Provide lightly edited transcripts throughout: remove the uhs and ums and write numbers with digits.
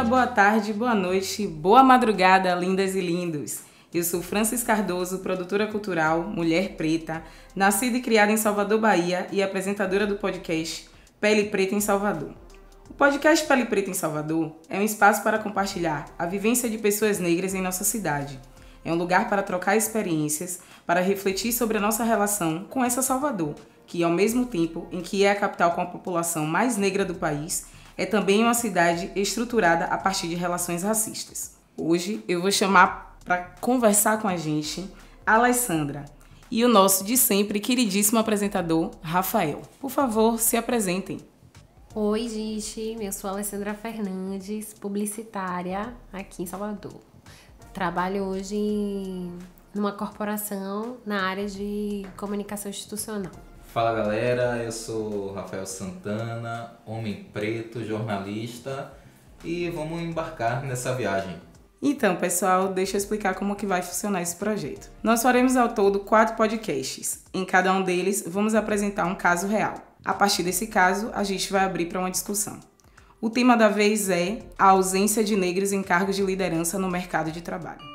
dia, boa tarde, boa noite, boa madrugada, lindas e lindos. Eu sou Francis Cardoso, produtora cultural, mulher preta, nascida e criada em Salvador, Bahia e apresentadora do podcast Pele Preta em Salvador. O podcast Pele Preta em Salvador é um espaço para compartilhar a vivência de pessoas negras em nossa cidade. É um lugar para trocar experiências, para refletir sobre a nossa relação com essa Salvador, que ao mesmo tempo em que é a capital com a população mais negra do país, é também uma cidade estruturada a partir de relações racistas. Hoje eu vou chamar para conversar com a gente a Alessandra e o nosso de sempre queridíssimo apresentador, Rafael. Por favor, se apresentem. Oi, gente, eu sou a Alessandra Fernandes, publicitária aqui em Salvador. Trabalho hoje numa corporação na área de comunicação institucional. Fala galera, eu sou Rafael Santana, homem preto, jornalista e vamos embarcar nessa viagem. Então, pessoal, deixa eu explicar como que vai funcionar esse projeto. Nós faremos ao todo 4 podcasts. Em cada um deles, vamos apresentar um caso real. A partir desse caso, a gente vai abrir para uma discussão. O tema da vez é a ausência de negros em cargos de liderança no mercado de trabalho.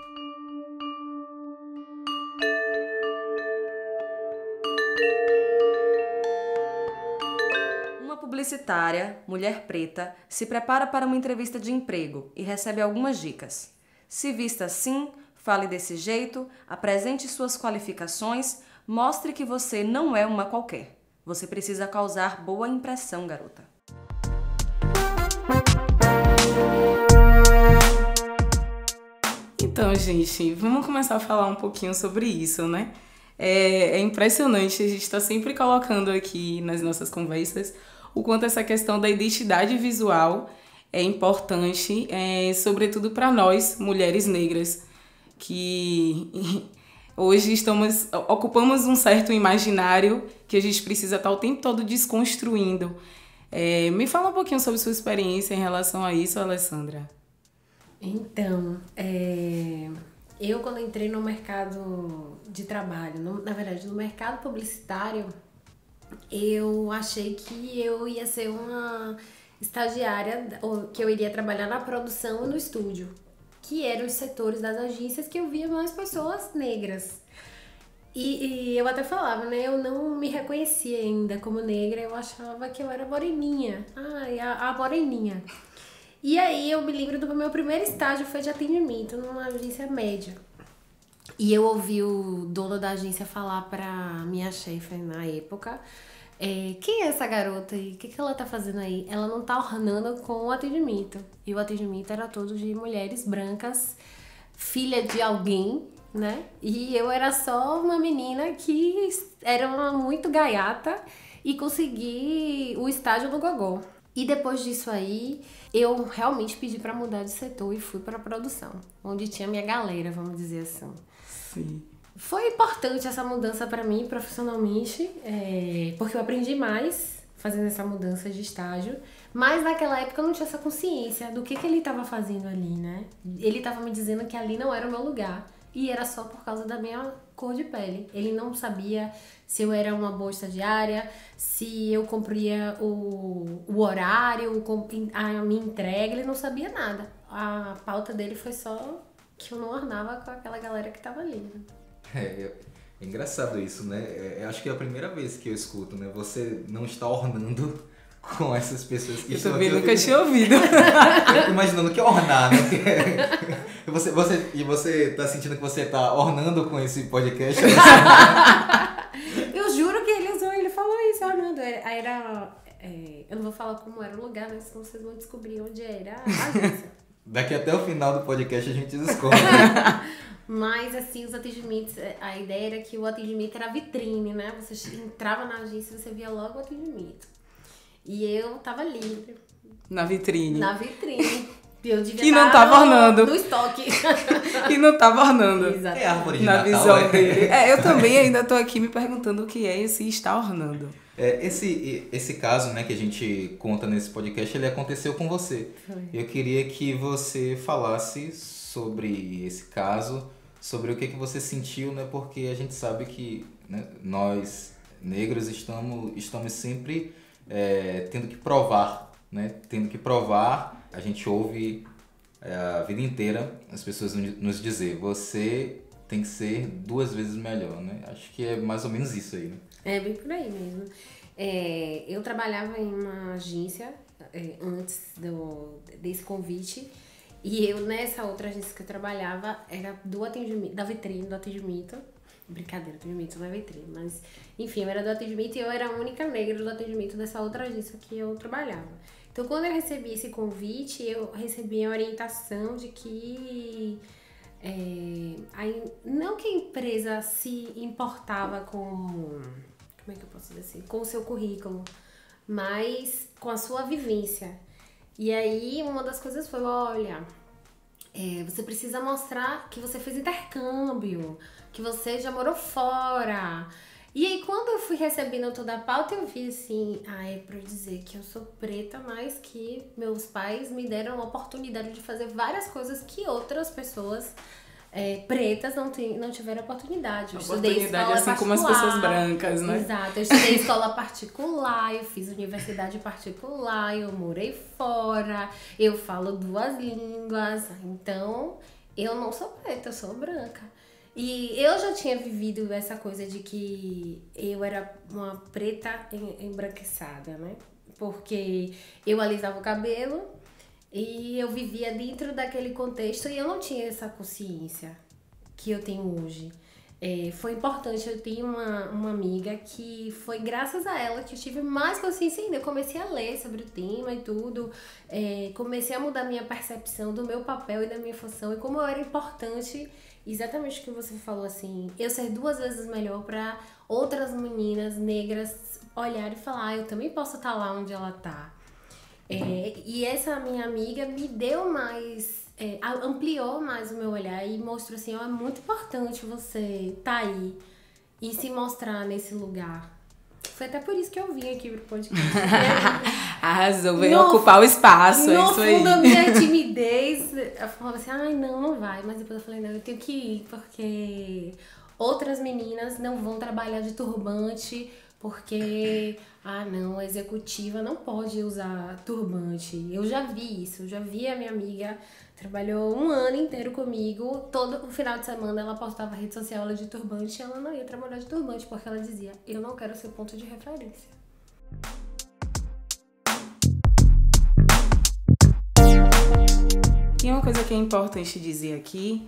Uma publicitária, mulher preta, se prepara para uma entrevista de emprego e recebe algumas dicas. Se vista assim, fale desse jeito, apresente suas qualificações, mostre que você não é uma qualquer. Você precisa causar boa impressão, garota. Então, gente, vamos começar a falar um pouquinho sobre isso, né? É impressionante, a gente está sempre colocando aqui nas nossas conversas o quanto essa questão da identidade visual é importante, sobretudo para nós, mulheres negras, que hoje ocupamos um certo imaginário que a gente precisa estar o tempo todo desconstruindo. Me fala um pouquinho sobre sua experiência em relação a isso, Alessandra. Então, eu quando entrei no mercado de trabalho, na verdade no mercado publicitário, eu achei que eu ia ser uma estagiária, ou que eu iria trabalhar na produção e no estúdio, que eram os setores das agências que eu via mais pessoas negras. E eu até falava, né? Eu não me reconhecia ainda como negra, eu achava que eu era moreninha. A moreninha. E aí eu me lembro do meu primeiro estágio foi de atendimento numa agência média. E eu ouvi o dono da agência falar pra minha chefe na época, quem é essa garota aí? O que ela tá fazendo aí? Ela não tá ornando com o atendimento. E o atendimento era todo de mulheres brancas, filha de alguém, né? E eu era só uma menina que era muito gaiata e consegui o estágio no gogó. E depois disso aí, eu realmente pedi pra mudar de setor e fui pra produção, onde tinha minha galera, vamos dizer assim. Sim. Foi importante essa mudança pra mim profissionalmente, porque eu aprendi mais fazendo essa mudança de estágio, mas naquela época eu não tinha essa consciência do que ele estava fazendo ali, né? Ele estava me dizendo que ali não era o meu lugar. E era só por causa da minha cor de pele. Ele não sabia se eu era uma boa estagiária, se eu cumpria o horário, a minha entrega. Ele não sabia nada. A pauta dele foi só que eu não ornava com aquela galera que tava ali. É engraçado isso, né? Eu acho que é a primeira vez que eu escuto, né? Você não está ornando com essas pessoas que estão aqui. Eu também nunca tinha ouvido. Eu tô imaginando que é ornar, né? E você tá sentindo que você tá ornando com esse podcast? Eu juro que ele falou isso, ornando. Eu não vou falar como era o lugar, né? Senão vocês vão descobrir onde era a agência. Daqui até o final do podcast a gente descobre. Mas, assim, os atendimentos, a ideia era que o atendimento era vitrine, né? Você entrava na agência e você via logo o atendimento. E eu tava livre. Na vitrine. Na vitrine. Eu devia Que não tava ornando. No estoque. Que não tava ornando. Exatamente. É árvore de Na Natal, visão dele. Eu também ainda tô aqui me perguntando o que é esse estar ornando. Esse caso, né, que a gente conta nesse podcast, ele aconteceu com você. Foi. Eu queria que você falasse sobre esse caso, sobre o que você sentiu, né, porque a gente sabe que, né, nós negros estamos sempre tendo que provar, né, a gente ouve a vida inteira as pessoas nos dizer, você tem que ser 2 vezes melhor, né? Acho que é mais ou menos isso aí, né? É bem por aí mesmo. Eu trabalhava em uma agência antes desse convite. E eu, nessa outra agência que eu trabalhava, era do atendimento, da vitrine, do atendimento. Brincadeira, atendimento não é vitrine, mas enfim, eu era do atendimento e eu era a única negra do atendimento dessa outra agência que eu trabalhava. Então, quando eu recebi esse convite, eu recebi a orientação de que não que a empresa se importava com, como é que eu posso dizer assim, com o seu currículo, mas com a sua vivência. E aí, uma das coisas foi, olha, você precisa mostrar que você fez intercâmbio, que você já morou fora. E aí, quando eu fui recebendo toda a pauta, eu vi assim, é pra eu dizer que eu sou preta, mas que meus pais me deram a oportunidade de fazer várias coisas que outras pessoas pretas não tiveram oportunidade. Eu estudei escola assim particular, como as pessoas brancas, né? Exato, eu estudei escola particular, eu fiz universidade particular, eu morei fora, eu falo 2 línguas, então eu não sou preta, eu sou branca. E eu já tinha vivido essa coisa de que eu era uma preta embranquiçada, né? Porque eu alisava o cabelo e eu vivia dentro daquele contexto e eu não tinha essa consciência que eu tenho hoje. Foi importante, eu tenho uma amiga que foi graças a ela que eu tive mais consciência ainda. Eu comecei a ler sobre o tema e tudo, comecei a mudar minha percepção do meu papel e da minha função e como eu era importante, exatamente o que você falou, assim, eu ser 2 vezes melhor para outras meninas negras olharem e falar, eu também posso estar lá onde ela tá. E essa minha amiga me deu mais, ampliou mais o meu olhar e mostrou assim, é muito importante você tá aí e se mostrar nesse lugar. Foi até por isso que eu vim aqui pro podcast. Arrasou, veio ocupar o espaço, é isso aí. No fundo, a minha timidez, eu falava assim, não vai. Mas depois eu falei, não, eu tenho que ir, porque outras meninas não vão trabalhar de turbante, porque, a executiva não pode usar turbante. Eu já vi isso, eu já vi a minha amiga, trabalhou 1 ano inteiro comigo, todo o final de semana ela postava rede social ela de turbante e ela não ia trabalhar de turbante, porque ela dizia, eu não quero ser ponto de referência. E uma coisa que é importante dizer aqui,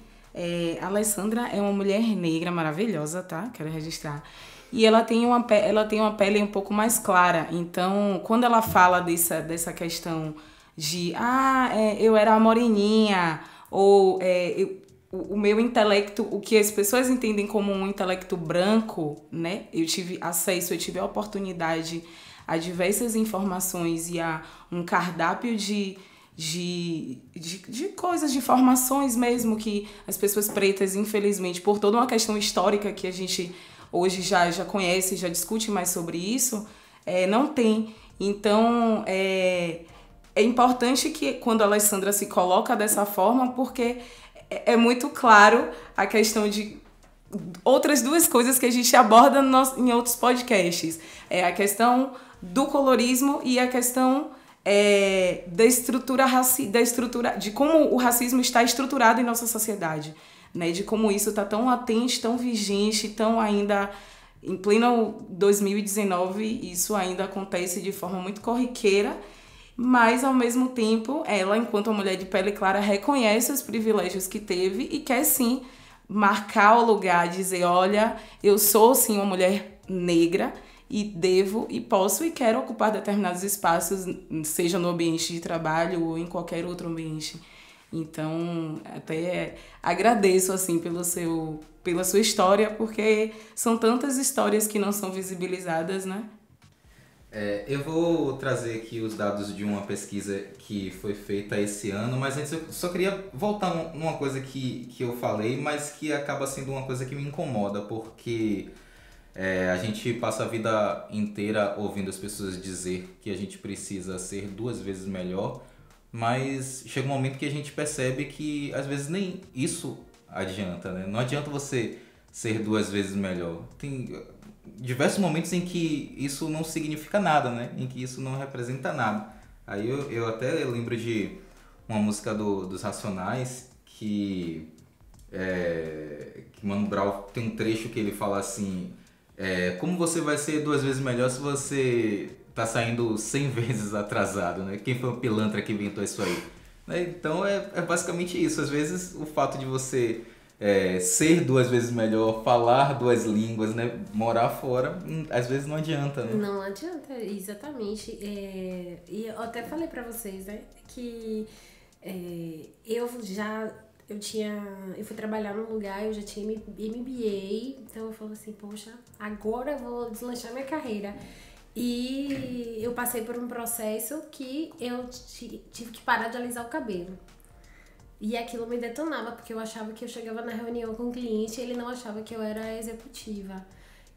a Alessandra é uma mulher negra maravilhosa, tá? Quero registrar. E ela tem uma pele um pouco mais clara. Então, quando ela fala dessa questão de eu era a moreninha, ou o meu intelecto, o que as pessoas entendem como um intelecto branco, né? Eu tive acesso, eu tive a oportunidade a diversas informações e a um cardápio de coisas, de informações mesmo, que as pessoas pretas, infelizmente, por toda uma questão histórica que a gente hoje já conhece, já discute mais sobre isso, não tem. Então, é importante que quando a Alessandra se coloca dessa forma, porque é muito claro a questão de outras 2 coisas que a gente aborda em outros podcasts. É a questão do colorismo e a questão da estrutura de como o racismo está estruturado em nossa sociedade, né? De como isso está tão latente, tão vigente, tão ainda em pleno 2019, isso ainda acontece de forma muito corriqueira, mas ao mesmo tempo ela, enquanto uma mulher de pele clara, reconhece os privilégios que teve e quer sim marcar o lugar, dizer, olha, eu sou sim uma mulher negra e devo e posso e quero ocupar determinados espaços, seja no ambiente de trabalho ou em qualquer outro ambiente. Então, até agradeço assim pela sua história, porque são tantas histórias que não são visibilizadas, né? Eu vou trazer aqui os dados de uma pesquisa que foi feita esse ano, mas antes eu só queria voltar numa coisa que eu falei, mas que acaba sendo uma coisa que me incomoda, porque a gente passa a vida inteira ouvindo as pessoas dizer que a gente precisa ser 2 vezes melhor, mas chega um momento que a gente percebe que às vezes nem isso adianta, né? Não adianta você ser 2 vezes melhor. Tem diversos momentos em que isso não significa nada, né? Em que isso não representa nada. Aí eu até lembro de uma música dos Racionais que Mano Brown tem um trecho que ele fala assim, como você vai ser 2 vezes melhor se você tá saindo 100 vezes atrasado, né? Quem foi o pilantra que inventou isso aí? Né? Então é basicamente isso. Às vezes o fato de você ser 2 vezes melhor, falar 2 línguas, né? Morar fora, às vezes não adianta, né? Não adianta, exatamente. E eu até falei pra vocês, né, que eu fui trabalhar num lugar, eu já tinha MBA, então eu falei assim, poxa, agora eu vou deslanchar minha carreira. E eu passei por um processo que eu tive que parar de alisar o cabelo. E aquilo me detonava, porque eu achava que eu chegava na reunião com o cliente e ele não achava que eu era executiva.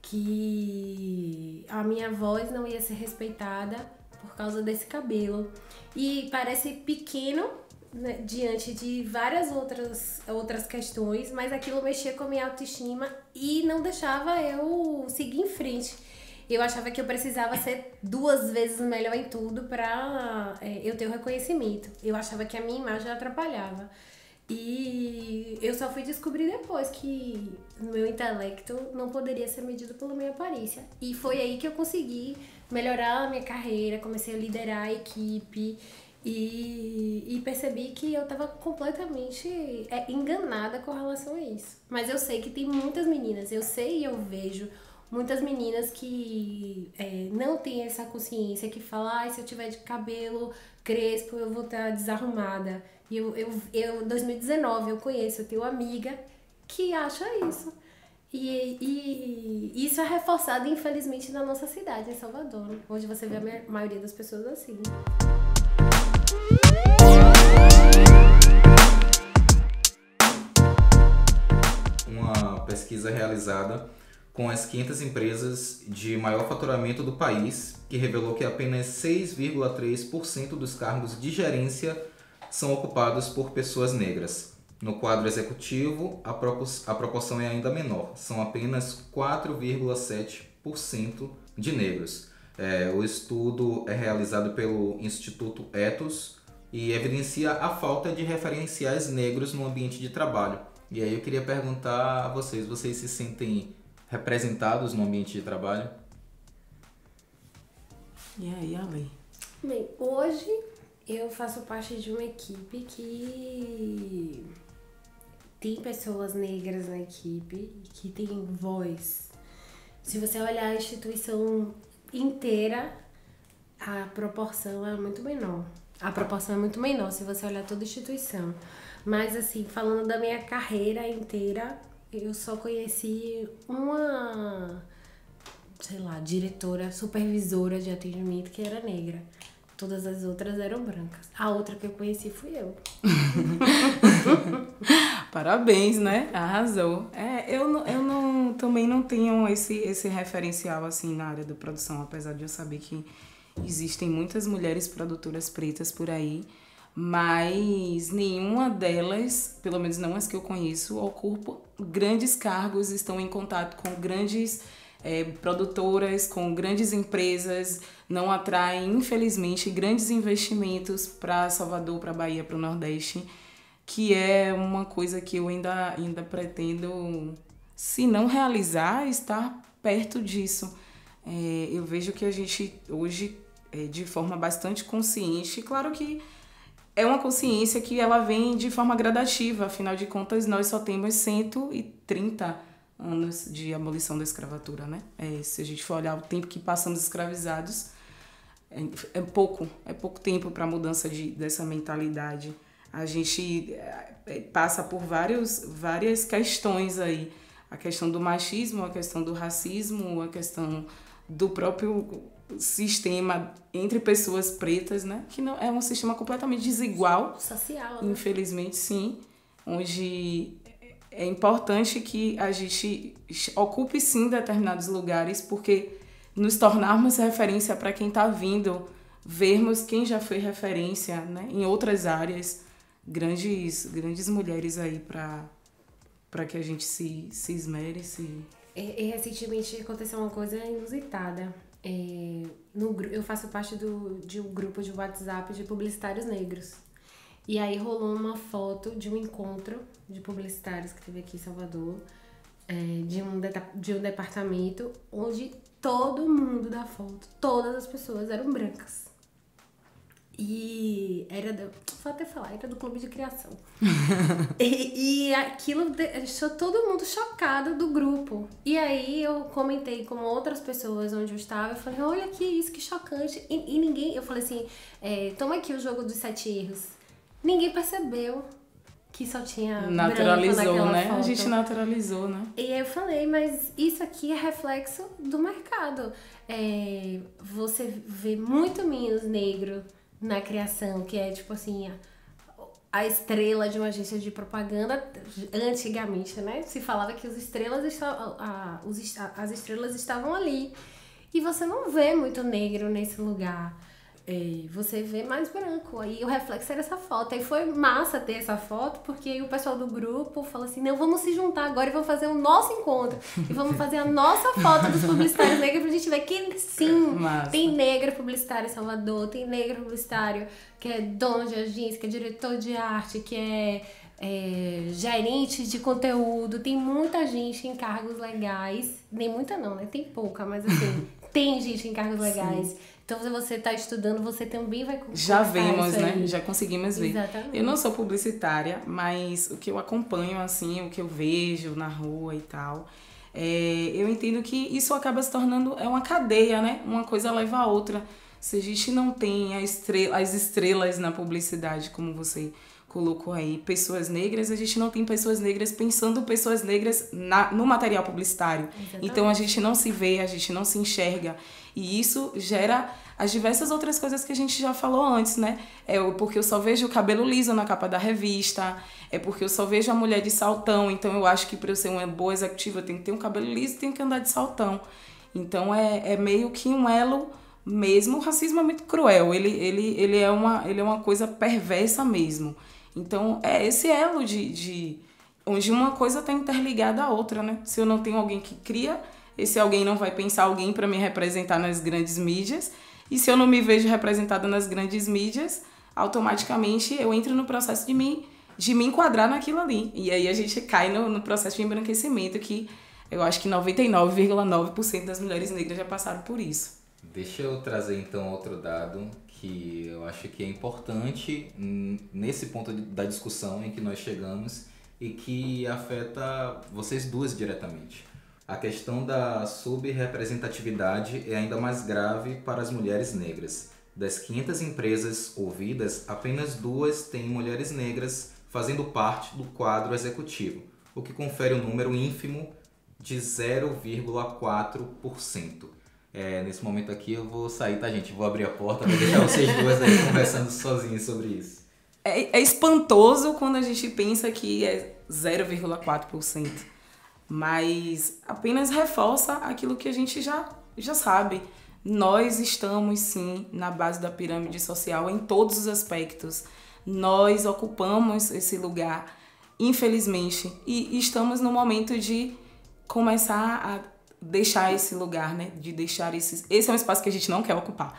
Que a minha voz não ia ser respeitada por causa desse cabelo. E parece pequeno, né, diante de várias outras questões, mas aquilo mexia com a minha autoestima e não deixava eu seguir em frente. Eu achava que eu precisava ser 2 vezes melhor em tudo pra eu ter o reconhecimento. Eu achava que a minha imagem atrapalhava. E eu só fui descobrir depois que o meu intelecto não poderia ser medido pela minha aparência. E foi aí que eu consegui melhorar a minha carreira, comecei a liderar a equipe e percebi que eu estava completamente enganada com relação a isso. Mas eu sei que tem muitas meninas, eu sei e eu vejo muitas meninas que não têm essa consciência, que falam, se eu tiver de cabelo crespo eu vou estar desarrumada. E eu 2019, eu tenho uma amiga que acha isso. E isso é reforçado, infelizmente, na nossa cidade, em Salvador, onde você vê a maioria das pessoas assim. Uma pesquisa realizada com as 500 empresas de maior faturamento do país, que revelou que apenas 6,3% dos cargos de gerência são ocupados por pessoas negras. No quadro executivo, a proporção é ainda menor, são apenas 4,7% de negros. O estudo é realizado pelo Instituto Ethos e evidencia a falta de referenciais negros no ambiente de trabalho. E aí eu queria perguntar a vocês se sentem representados no ambiente de trabalho? E aí, Ale? Bem, hoje eu faço parte de uma equipe que tem pessoas negras na equipe, que tem voz. Se você olhar a instituição inteira, a proporção é muito menor. Se você olhar toda a instituição. Mas assim, falando da minha carreira inteira, eu só conheci uma, diretora, supervisora de atendimento que era negra. Todas as outras eram brancas. A outra que eu conheci fui eu. Parabéns, né? Arrasou. Eu também não tenho esse referencial assim na área da produção, apesar de eu saber que existem muitas mulheres produtoras pretas por aí, mas nenhuma delas, pelo menos não as que eu conheço, ocupa grandes cargos, estão em contato com grandes produtoras, com grandes empresas, não atraem, infelizmente, grandes investimentos para Salvador, para Bahia, para o Nordeste, que é uma coisa que eu ainda pretendo, se não realizar, estar perto disso. Eu vejo que a gente hoje, de forma bastante consciente, claro que é uma consciência que ela vem de forma gradativa, afinal de contas nós só temos 130 anos de abolição da escravatura, né? Se a gente for olhar o tempo que passamos escravizados, é pouco tempo para a mudança dessa mentalidade. A gente passa por várias questões aí, a questão do machismo, a questão do racismo, a questão do próprio sistema entre pessoas pretas, né? Que não é um sistema completamente desigual, social, né? Infelizmente, sim, onde é importante que a gente ocupe sim determinados lugares, porque nos tornarmos referência para quem está vindo, vermos quem já foi referência, né, em outras áreas, grandes mulheres aí para que a gente se esmere. E recentemente aconteceu uma coisa inusitada. Eu faço parte de um grupo de WhatsApp de publicitários negros. E aí rolou uma foto de um encontro de publicitários que teve aqui em Salvador, de um departamento onde todo mundo da foto, todas as pessoas eram brancas. E vou até falar, era do clube de criação. e aquilo deixou todo mundo chocado do grupo. E aí eu comentei com outras pessoas onde eu estava, eu falei, olha que isso, que chocante. E ninguém, eu falei assim, toma aqui o jogo dos 7 erros. Ninguém percebeu que só tinha naturalizou, né? Foto. A gente naturalizou, né? E aí eu falei, mas isso aqui é reflexo do mercado. Você vê muito menos negro na criação, que é tipo assim, a estrela de uma agência de propaganda. Antigamente, né? Se falava que as estrelas estavam ali. E você não vê muito negro nesse lugar. Você vê mais branco. Aí o reflexo era essa foto. Aí foi massa ter essa foto, porque aí o pessoal do grupo falou assim, não, vamos se juntar agora e vamos fazer o nosso encontro. E vamos fazer a nossa foto dos publicitários negros pra gente ver que sim, massa. Tem negro publicitário em Salvador, tem negro publicitário que é dono de agência, que é diretor de arte, que é gerente de conteúdo. Tem muita gente em cargos legais. Nem muita não, né? Tem pouca, mas assim, tem gente em cargos legais. Sim. Então, se você está estudando, você também vai já vemos, né? Já conseguimos ver. Exatamente. Eu não sou publicitária, mas o que eu acompanho, assim, o que eu vejo na rua e tal, eu entendo que isso acaba se tornando uma cadeia, né? Uma coisa leva a outra. Se a gente não tem as estrelas na publicidade, como você colocou aí, pessoas negras, a gente não tem pessoas negras pensando pessoas negras no material publicitário. Exatamente. Então, a gente não se vê, a gente não se enxerga. E isso gera as diversas outras coisas que a gente já falou antes, né? Porque eu só vejo o cabelo liso na capa da revista, porque eu só vejo a mulher de saltão, então eu acho que para eu ser uma boa executiva eu tenho que ter um cabelo liso e tenho que andar de saltão. Então é meio que um elo mesmo. O racismo é muito cruel, ele é uma coisa perversa mesmo. Então é esse elo onde uma coisa está interligada à outra, né? Se eu não tenho alguém que cria, esse alguém não vai pensar alguém para me representar nas grandes mídias. E se eu não me vejo representada nas grandes mídias, automaticamente eu entro no processo de me enquadrar naquilo ali. E aí a gente cai no processo de embranquecimento, que eu acho que 99,9% das mulheres negras já passaram por isso. Deixa eu trazer então outro dado que eu acho que é importante nesse ponto da discussão em que nós chegamos e que afeta vocês duas diretamente. A questão da subrepresentatividade é ainda mais grave para as mulheres negras. Das 500 empresas ouvidas, apenas 2 têm mulheres negras fazendo parte do quadro executivo, o que confere um número ínfimo de 0,4%. Nesse momento aqui eu vou sair, tá, gente? Vou abrir a porta, vou deixar vocês duas aí conversando sozinhas sobre isso. É espantoso quando a gente pensa que é 0,4%. Mas apenas reforça aquilo que a gente já sabe. Nós estamos, sim, na base da pirâmide social em todos os aspectos. Nós ocupamos esse lugar, infelizmente, e estamos no momento de começar a deixar esse lugar, né? De deixar esse é um espaço que a gente não quer ocupar.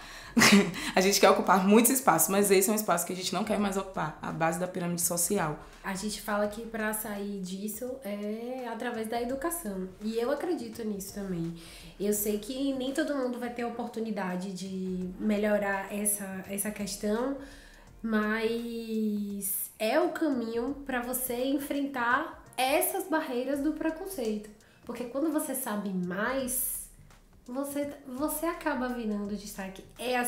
A gente quer ocupar muitos espaços, mas esse é um espaço que a gente não quer mais ocupar, a base da pirâmide social. A gente fala que para sair disso é através da educação. E eu acredito nisso também. Eu sei que nem todo mundo vai ter a oportunidade de melhorar essa questão, mas é o caminho para você enfrentar essas barreiras do preconceito. Porque quando você sabe mais, você acaba virando destaque. É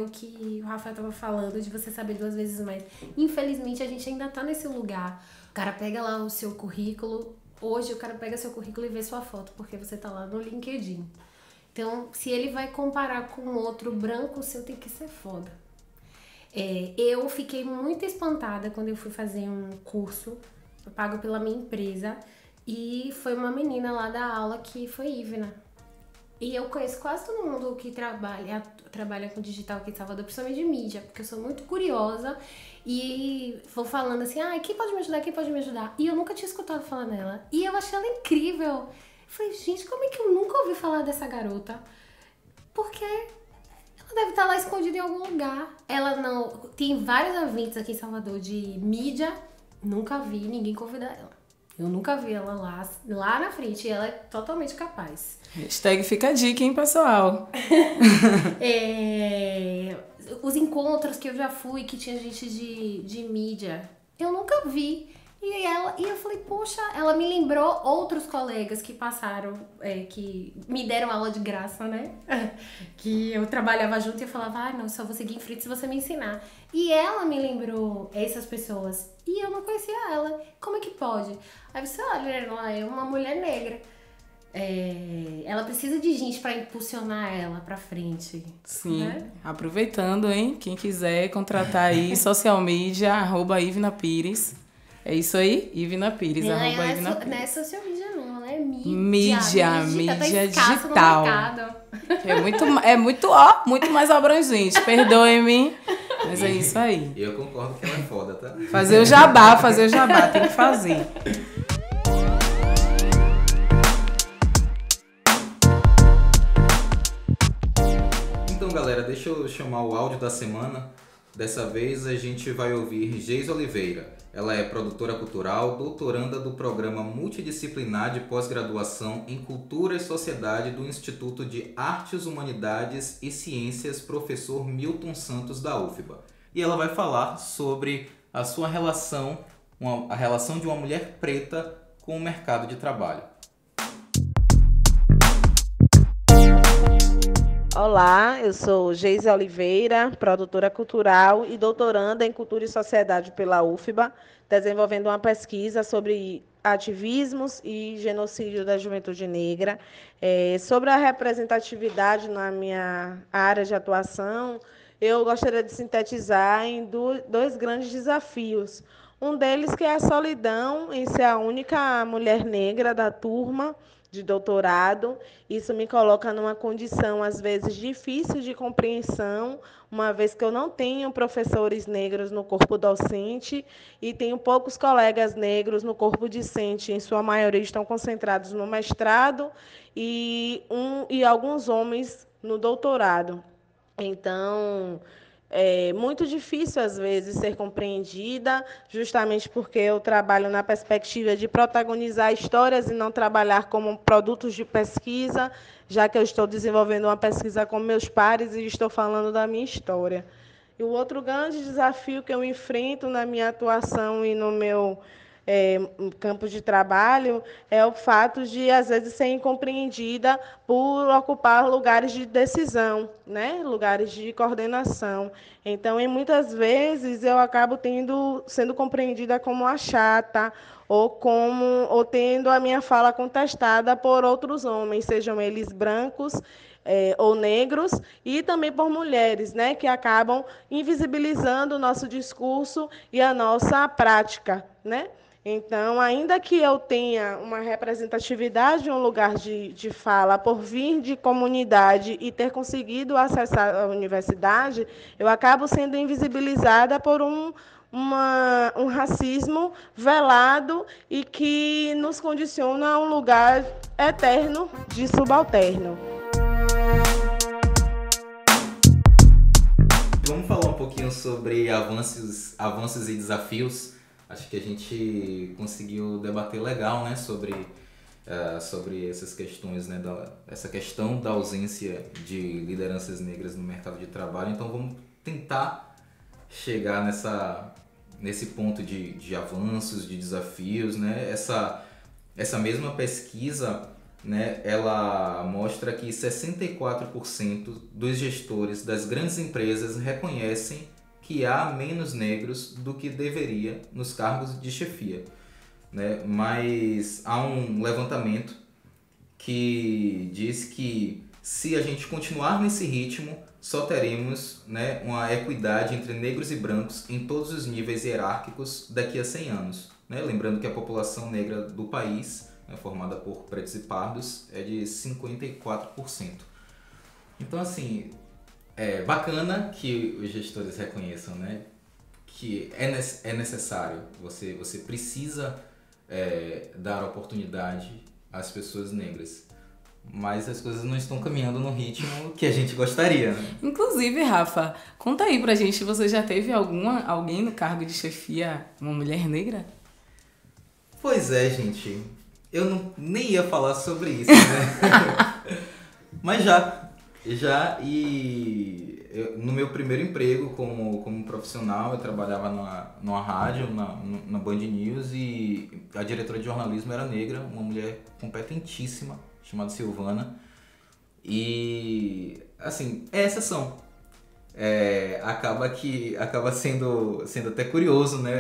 o que o Rafael estava falando, de você saber 2 vezes mais. Infelizmente, a gente ainda tá nesse lugar. O cara pega lá o seu currículo. Hoje, o cara pega seu currículo e vê sua foto, porque você tá lá no LinkedIn. Então, se ele vai comparar com outro branco, o seu tem que ser foda. Eu fiquei muito espantada quando eu fui fazer um curso pago pela minha empresa. E foi uma menina lá da aula que foi Ivna. E eu conheço quase todo mundo que trabalha com digital aqui em Salvador, principalmente de mídia, porque eu sou muito curiosa e vou falando assim, quem pode me ajudar, quem pode me ajudar? E eu nunca tinha escutado falar dela. E eu achei ela incrível. Eu falei, gente, como é que eu nunca ouvi falar dessa garota? Porque Ela deve estar lá escondida em algum lugar. Ela não... Tem vários eventos aqui em Salvador de mídia. Nunca vi ninguém convidar ela. Eu nunca vi ela lá na frente. E ela é totalmente capaz. Hashtag fica a dica, hein, pessoal? Os encontros que eu já fui, que tinha gente de mídia, eu nunca vi. E eu falei, poxa, ela me lembrou outros colegas que passaram, que me deram aula de graça, né? Que eu trabalhava junto e eu falava, não, só vou seguir em frente se você me ensinar. E ela me lembrou essas pessoas. E eu não conhecia ela. Como é que pode? Aí você olha, ela é uma mulher negra. Ela precisa de gente para impulsionar ela pra frente. Sim, né? Aproveitando, hein? Quem quiser contratar aí, social media, @IvnaPires. É isso aí? Ivna Pires, Não @Ivna Pires. é social media não, ela é mídia. Mídia tá digital. No mercado. Muito mais abrangente, perdoe-me. Mas é isso aí. Eu concordo que ela é foda, tá? Fazer o jabá, tem que fazer. Então, galera, deixa eu chamar o áudio da semana. Dessa vez a gente vai ouvir Geis Oliveira. Ela é produtora cultural, doutoranda do Programa Multidisciplinar de Pós-Graduação em Cultura e Sociedade do Instituto de Artes, Humanidades e Ciências Professor Milton Santos da UFBA. E ela vai falar sobre a sua relação, a relação de uma mulher preta com o mercado de trabalho. Olá, eu sou Geise Oliveira, produtora cultural e doutoranda em Cultura e Sociedade pela UFBA, desenvolvendo uma pesquisa sobre ativismos e genocídio da juventude negra. Sobre a representatividade na minha área de atuação, eu gostaria de sintetizar em dois grandes desafios. Um deles que é a solidão em ser a única mulher negra da turma de doutorado. Isso me coloca numa condição, às vezes, difícil de compreensão, uma vez que eu não tenho professores negros no corpo docente e tenho poucos colegas negros no corpo discente, em sua maioria estão concentrados no mestrado e alguns homens no doutorado. Então, é muito difícil, às vezes, ser compreendida, justamente porque eu trabalho na perspectiva de protagonizar histórias e não trabalhar como produtos de pesquisa, já que eu estou desenvolvendo uma pesquisa com meus pares e estou falando da minha história. E o outro grande desafio que eu enfrento na minha atuação e no meu campo de trabalho é o fato de, às vezes, ser incompreendida por ocupar lugares de decisão, né? Lugares de coordenação. Então, muitas vezes, eu acabo sendo compreendida como a chata, ou tendo a minha fala contestada por outros homens, sejam eles brancos ou negros, e também por mulheres, né, que acabam invisibilizando o nosso discurso e a nossa prática, né? Então, ainda que eu tenha uma representatividade em um lugar de fala por vir de comunidade e ter conseguido acessar a universidade, eu acabo sendo invisibilizada por um racismo velado e que nos condiciona a um lugar eterno de subalterno. Vamos falar um pouquinho sobre avanços e desafios. Acho que a gente conseguiu debater legal, né, sobre essas questões, né, essa questão da ausência de lideranças negras no mercado de trabalho. Então vamos tentar chegar nesse ponto de avanços, de desafios, né? Essa mesma pesquisa, né, ela mostra que 64% dos gestores das grandes empresas reconhecem que há menos negros do que deveria nos cargos de chefia, né? Mas há um levantamento que diz que se a gente continuar nesse ritmo, só teremos, né, uma equidade entre negros e brancos em todos os níveis hierárquicos daqui a 100 anos. Né? Lembrando que a população negra do país, né, formada por pretos e pardos, é de 54%. Então, assim, é bacana que os gestores reconheçam, né, que é necessário, você precisa dar oportunidade às pessoas negras. mas as coisas não estão caminhando no ritmo que a gente gostaria, né? Inclusive, Rafa, conta aí pra gente, você já teve alguém no cargo de chefia, uma mulher negra? Pois é, gente. Eu nem ia falar sobre isso, né? Mas já, no meu primeiro emprego como profissional, eu trabalhava numa rádio, na Band News, e a diretora de jornalismo era negra, uma mulher competentíssima, chamada Silvana. E, assim, é exceção. Acaba sendo até curioso, né?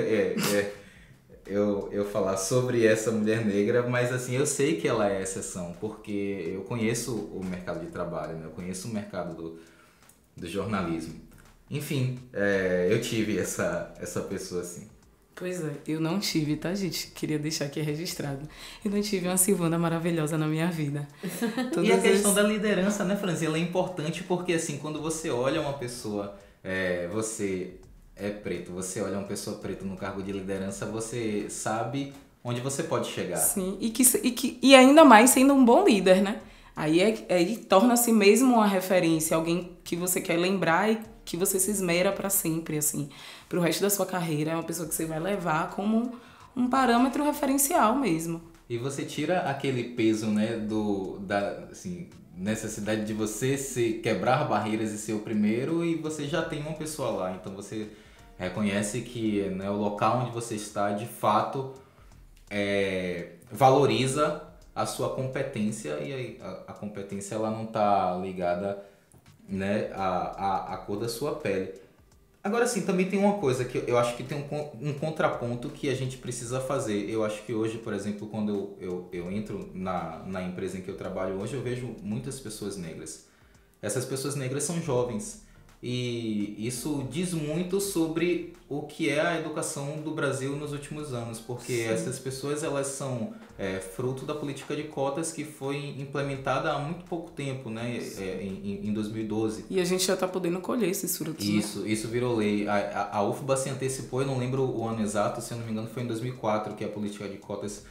Eu falar sobre essa mulher negra, mas assim, eu sei que ela é exceção, porque eu conheço o mercado de trabalho, né? Eu conheço o mercado do jornalismo. Enfim, eu tive essa pessoa assim. Pois é, eu não tive, tá, gente? Queria deixar aqui registrado. Eu não tive uma Silvana maravilhosa na minha vida. E a questão da liderança, né, Franzi? Ela é importante porque, assim, quando você olha uma pessoa, você é preto, você olha uma pessoa preta no cargo de liderança, você sabe onde você pode chegar. Sim, e ainda mais sendo um bom líder, né? Aí torna-se mesmo uma referência, alguém que você quer lembrar e que você se esmera para sempre, assim, pro resto da sua carreira. É uma pessoa que você vai levar como um parâmetro referencial mesmo. E você tira aquele peso, né, assim, necessidade de você quebrar barreiras e ser o primeiro, e você já tem uma pessoa lá. Então você reconhece que, né, o local onde você está, de fato, valoriza a sua competência, e a competência ela não está ligada, né, à cor da sua pele. Agora sim, também tem uma coisa que eu acho que tem um contraponto que a gente precisa fazer. Eu acho que hoje, por exemplo, quando eu entro na empresa em que eu trabalho hoje, eu vejo muitas pessoas negras. Essas pessoas negras são jovens. E isso diz muito sobre o que é a educação do Brasil nos últimos anos, porque sim, essas pessoas elas são fruto da política de cotas que foi implementada há muito pouco tempo, né? Em 2012. E a gente já está podendo colher esses frutos. Isso virou lei. A UFBA se antecipou, eu não lembro o ano exato, se eu não me engano foi em 2004 que a política de cotas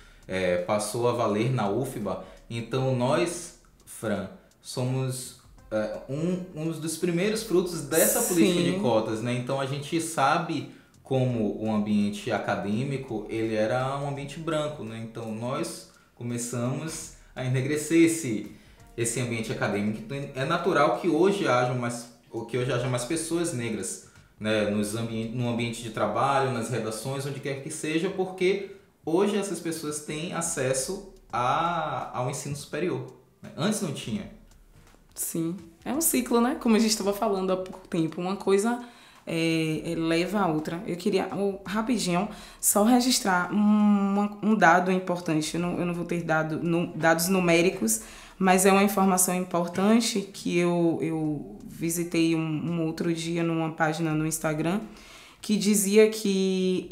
passou a valer na UFBA. Então nós, Fran, somos um dos primeiros frutos dessa política de cotas, né? Então a gente sabe como o ambiente acadêmico ele era um ambiente branco, né? Então nós começamos a enegrecer esse ambiente acadêmico. Então é natural que hoje haja mais pessoas negras, né? No ambiente de trabalho, nas redações, onde quer que seja, porque hoje essas pessoas têm acesso ao ensino superior, né? Antes não tinha. Um ciclo, né? Como a gente estava falando há pouco tempo, uma coisa leva a outra. Eu queria, rapidinho, só registrar um dado importante. Eu não vou ter dados numéricos, mas é uma informação importante que eu visitei um outro dia numa página no Instagram, que dizia que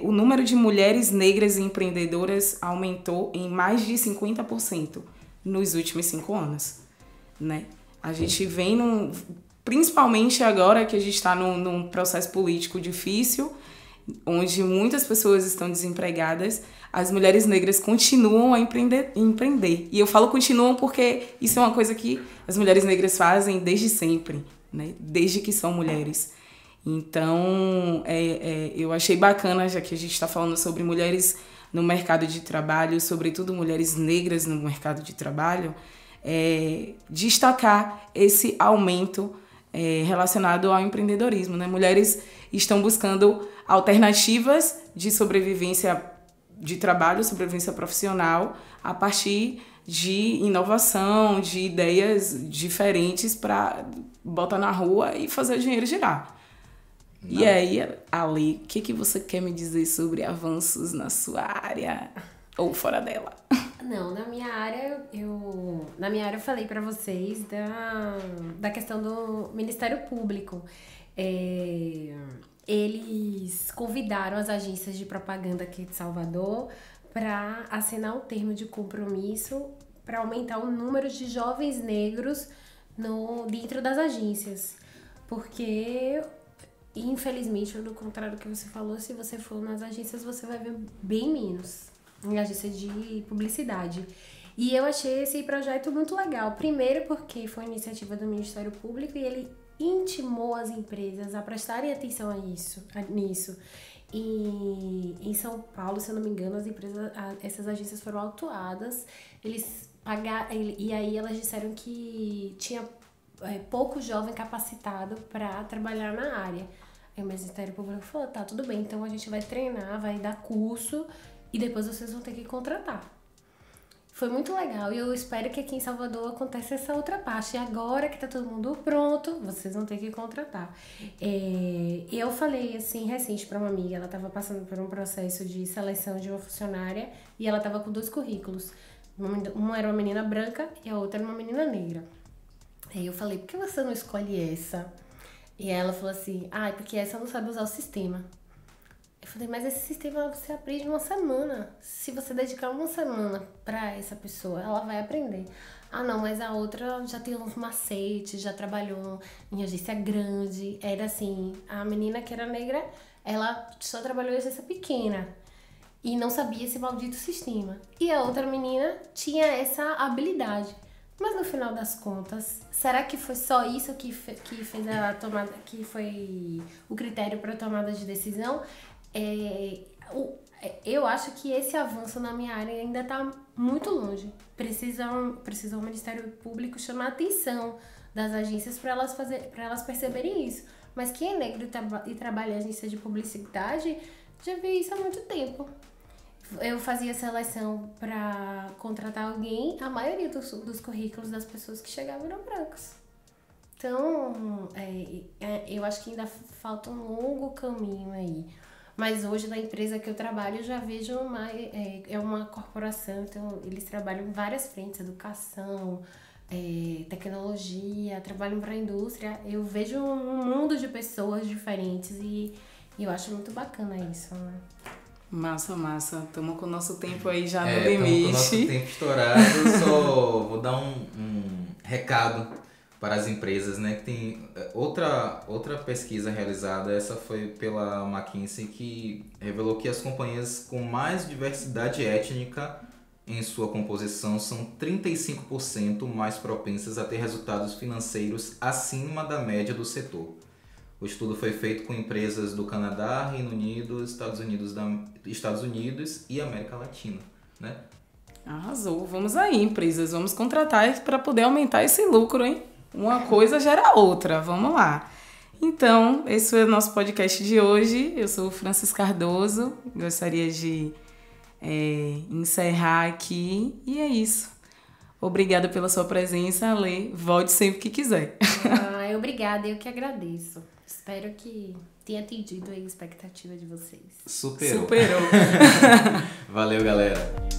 o número de mulheres negras empreendedoras aumentou em mais de 50% nos últimos 5 anos. Né? A gente vem principalmente agora que a gente está num processo político difícil, onde muitas pessoas estão desempregadas, as mulheres negras continuam a empreender. E eu falo continuam porque isso é uma coisa que as mulheres negras fazem desde sempre, né? Desde que são mulheres. Então, eu achei bacana, já que a gente está falando sobre mulheres no mercado de trabalho, sobretudo mulheres negras no mercado de trabalho, destacar esse aumento relacionado ao empreendedorismo, né? Mulheres estão buscando alternativas de sobrevivência de trabalho, sobrevivência profissional, a partir de inovação, de ideias diferentes para botar na rua e fazer o dinheiro girar. Não. E aí, Ali, o que você quer me dizer sobre avanços na sua área ou fora dela? Não, na minha área eu falei para vocês da questão do Ministério Público. Eles convidaram as agências de propaganda aqui de Salvador para assinar um termo de compromisso para aumentar o número de jovens negros dentro das agências. Porque, infelizmente, do contrário do que você falou, se você for nas agências, você vai ver bem menos. Em agência de publicidade. E eu achei esse projeto muito legal. Primeiro porque foi iniciativa do Ministério Público e ele intimou as empresas a prestarem atenção nisso. E em São Paulo, se eu não me engano, essas agências foram autuadas. Eles pagaram, e aí elas disseram que tinha pouco jovem capacitado para trabalhar na área. Aí o Ministério Público falou, tá, tudo bem, então a gente vai treinar, vai dar curso e depois vocês vão ter que contratar. Foi muito legal e eu espero que aqui em Salvador aconteça essa outra parte. E agora que tá todo mundo pronto, vocês vão ter que contratar. Eu falei assim, recente pra uma amiga, ela tava passando por um processo de seleção de uma funcionária e ela tava com 2 currículos. Uma era uma menina branca e a outra era uma menina negra. Aí eu falei, por que você não escolhe essa? E ela falou assim, porque essa não sabe usar o sistema. Eu falei, mas esse sistema você aprende em uma semana. Se você dedicar uma semana pra essa pessoa, ela vai aprender. Não, mas a outra já tem uns macetes, já trabalhou em agência grande. Era assim, a menina que era negra, ela só trabalhou em agência pequena e não sabia esse maldito sistema. E a outra menina tinha essa habilidade. Mas no final das contas, será que foi só isso que fez a tomada, que foi o critério para a tomada de decisão? Eu acho que esse avanço na minha área ainda está muito longe. Precisa o Ministério Público chamar a atenção das agências para elas perceberem isso. Mas quem é negro e trabalha em agência de publicidade já vê isso há muito tempo. Eu fazia seleção para contratar alguém, a maioria dos currículos das pessoas que chegavam eram brancos. Então, eu acho que ainda falta um longo caminho aí. Mas hoje, na empresa que eu trabalho, eu já vejo é uma corporação, então eles trabalham em várias frentes, educação, tecnologia, trabalham para a indústria. Eu vejo um mundo de pessoas diferentes e eu acho muito bacana isso, né? Massa. Estamos com o nosso tempo aí já no limite. Estamos com o nosso tempo estourado. Só vou dar um recado para as empresas, né? Que tem outra pesquisa realizada, essa foi pela McKinsey, que revelou que as companhias com mais diversidade étnica em sua composição são 35% mais propensas a ter resultados financeiros acima da média do setor. O estudo foi feito com empresas do Canadá, Reino Unido, Estados Unidos e América Latina, né? Arrasou. Vamos aí, empresas. Vamos contratar para poder aumentar esse lucro, hein? Uma coisa gera outra. Vamos lá. Então, esse foi o nosso podcast de hoje. Eu sou o Francis Cardoso. Gostaria de encerrar aqui. E é isso. Obrigada pela sua presença, Lê. Volte sempre que quiser. Obrigada. Eu que agradeço. Espero que tenha atendido a expectativa de vocês. Superou. Superou. Valeu, galera.